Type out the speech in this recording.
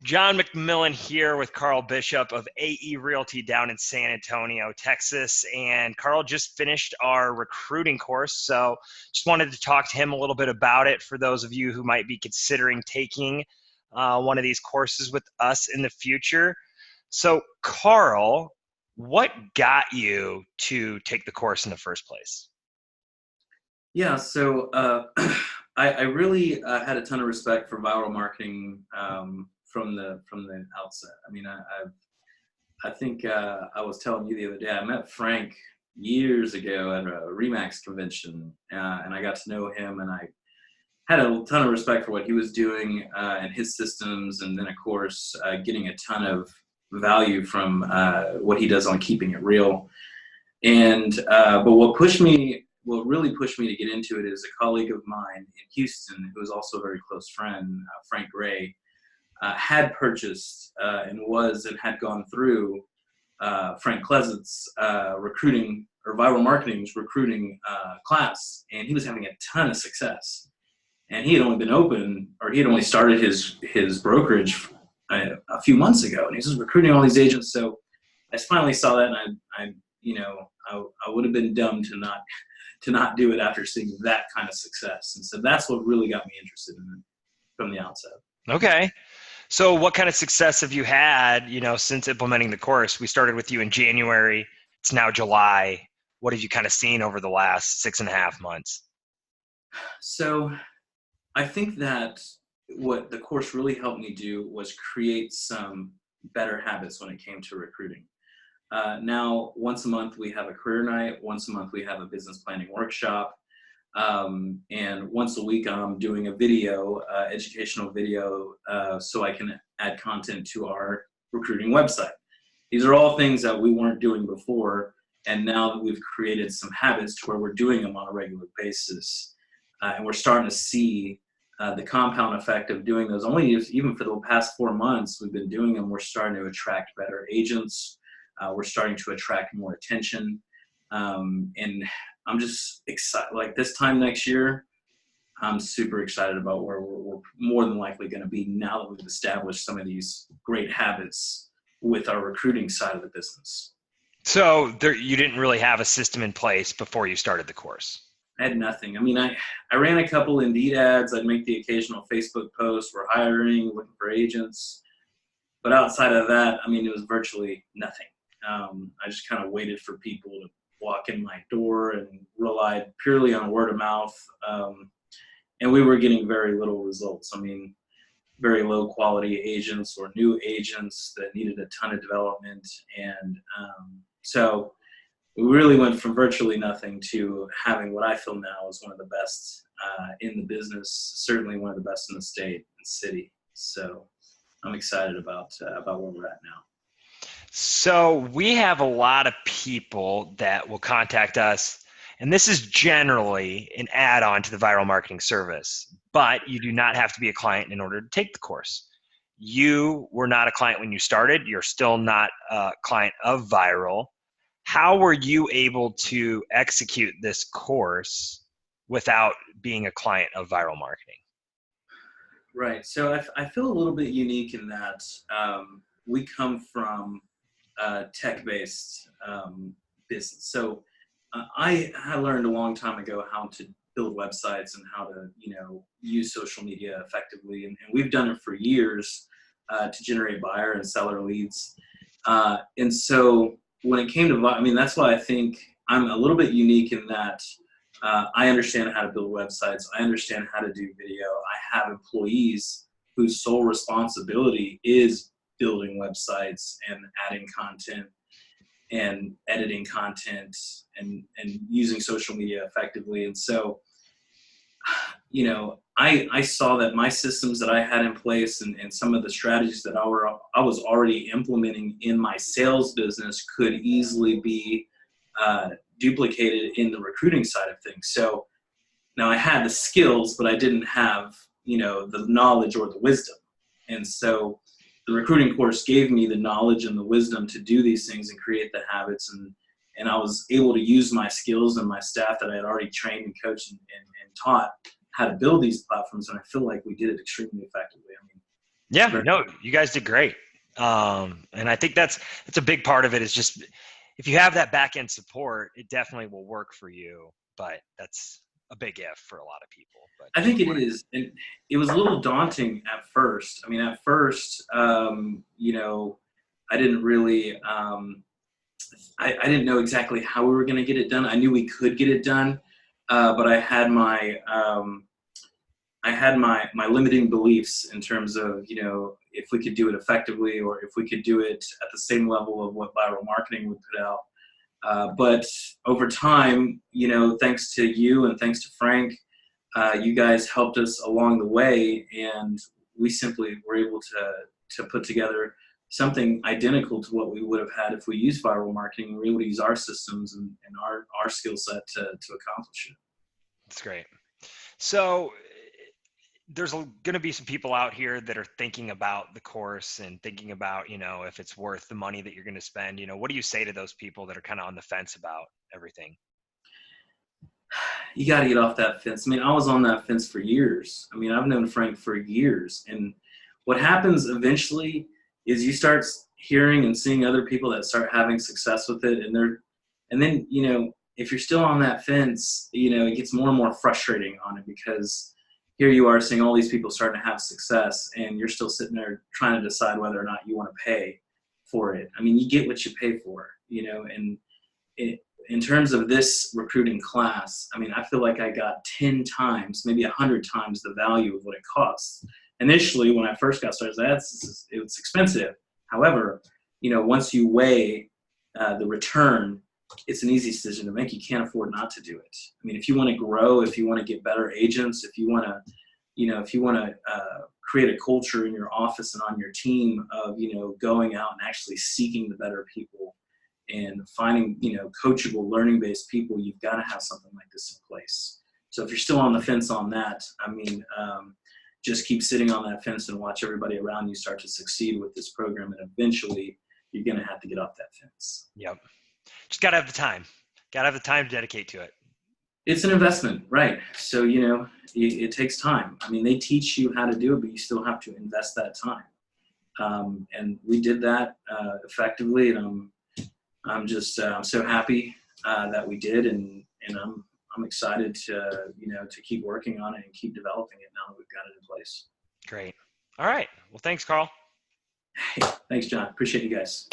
John McMillan here with Carl Bishop of AE Realty down in San Antonio, Texas. And Carl just finished our recruiting course. So just wanted to talk to him a little bit about it for those of you who might be considering taking one of these courses with us in the future. So Carl, what got you to take the course in the first place? Yeah, so I really had a ton of respect for Vyral Marketing from the outset. I mean, I think I was telling you the other day, I met Frank years ago at a Remax convention, and I got to know him, and I had a ton of respect for what he was doing and his systems, and then of course getting a ton of value from what he does on keeping it real. And but what really pushed me to get into it is a colleague of mine in Houston, who is also a very close friend, Frank Gray, had purchased and had gone through Frank Kleset's recruiting or Vyral Marketing's recruiting class, and he was having a ton of success. And he had only been open, or he had only started his brokerage a few months ago, and he was recruiting all these agents. So I finally saw that, and I would have been dumb to not do it after seeing that kind of success. And so that's what really got me interested in it from the outset. Okay. So what kind of success have you had, since implementing the course? We started with you in January. It's now July. What have you kind of seen over the last 6.5 months? So I think that what the course really helped me do was create some better habits when it came to recruiting. Now, once a month, we have a career night. Once a month, we have a business planning workshop. And once a week, I'm doing a video, educational video, so I can add content to our recruiting website. These are all things that we weren't doing before. And now that we've created some habits to where we're doing them on a regular basis, and we're starting to see the compound effect of doing those. Even for the past 4 months, we've been doing them. We're starting to attract better agents. We're starting to attract more attention. And I'm just excited. Like this time next year, I'm super excited about where we're more than likely going to be now that we've established some of these great habits with our recruiting side of the business. So you didn't really have a system in place before you started the course? I had nothing. I mean, I ran a couple Indeed ads. I'd make the occasional Facebook post. We're hiring, looking for agents. But outside of that, I mean, it was virtually nothing. I just kind of waited for people to walk in my door and relied purely on word of mouth. And we were getting very little results. I mean, very low quality agents or new agents that needed a ton of development. And so we really went from virtually nothing to having what I feel now is one of the best in the business, certainly one of the best in the state and city. So I'm excited about where we're at now. So we have a lot of people that will contact us, and this is generally an add-on to the Vyral Marketing service, but you do not have to be a client in order to take the course. You were not a client when you started. You're still not a client of Vyral. How were you able to execute this course without being a client of Vyral Marketing? Right. So I feel a little bit unique in that we come from tech-based business. So I learned a long time ago how to build websites and how to, use social media effectively. And we've done it for years to generate buyer and seller leads. And so when it came to, I mean, that's why I think I'm a little bit unique in that I understand how to build websites. I understand how to do video. I have employees whose sole responsibility is building websites and adding content and editing content and using social media effectively. And so, I saw that my systems that I had in place and some of the strategies that I was already implementing in my sales business could easily be duplicated in the recruiting side of things. So now I had the skills, but I didn't have, the knowledge or the wisdom. And so the recruiting course gave me the knowledge and the wisdom to do these things and create the habits. And I was able to use my skills and my staff that I had already trained and coached and taught how to build these platforms. And I feel like we did it extremely effectively. I mean, Yeah, Very- no, you guys did great. And I think that's a big part of it is just if you have that back end support, it definitely will work for you. But that's a big if for a lot of people. But I think it is. And it was a little daunting at first. I mean, at first, I didn't really, I didn't know exactly how we were going to get it done. I knew we could get it done, but I had my limiting beliefs in terms of, if we could do it effectively or if we could do it at the same level of what Vyral Marketing would put out. But over time, thanks to you and thanks to Frank, you guys helped us along the way, and we simply were able to put together something identical to what we would have had if we used Vyral Marketing. We were able to use our systems and our skill set to accomplish it. that's great. So there's going to be some people out here that are thinking about the course and thinking about, if it's worth the money that you're going to spend. What do you say to those people that are kind of on the fence about everything? You got to get off that fence. I mean, I was on that fence for years. I mean, I've known Frank for years. And what happens eventually is you start hearing and seeing other people that start having success with it. And then, if you're still on that fence, it gets more and more frustrating on it, because here you are seeing all these people starting to have success and you're still sitting there trying to decide whether or not you want to pay for it. I mean, you get what you pay for, and in terms of this recruiting class, I mean, I feel like I got 10 times, maybe 100 times the value of what it costs. Initially, when I first got started, it was expensive. However, once you weigh the return, it's an easy decision to make. You can't afford not to do it. I mean, if you want to grow, if you want to get better agents, if you want to, create a culture in your office and on your team of, going out and actually seeking the better people and finding, coachable, learning-based people, you've got to have something like this in place. So if you're still on the fence on that, I mean, just keep sitting on that fence and watch everybody around you start to succeed with this program, and eventually you're going to have to get off that fence. Yep. Just got to have the time. Got to have the time to dedicate to it. It's an investment, right? So, it takes time. I mean, they teach you how to do it, but you still have to invest that time. And we did that effectively, and I'm just I'm so happy that we did, and I'm excited to to keep working on it and keep developing it now that we've got it in place. Great. All right. Well, thanks, Carl. Hey, thanks, John. Appreciate you guys.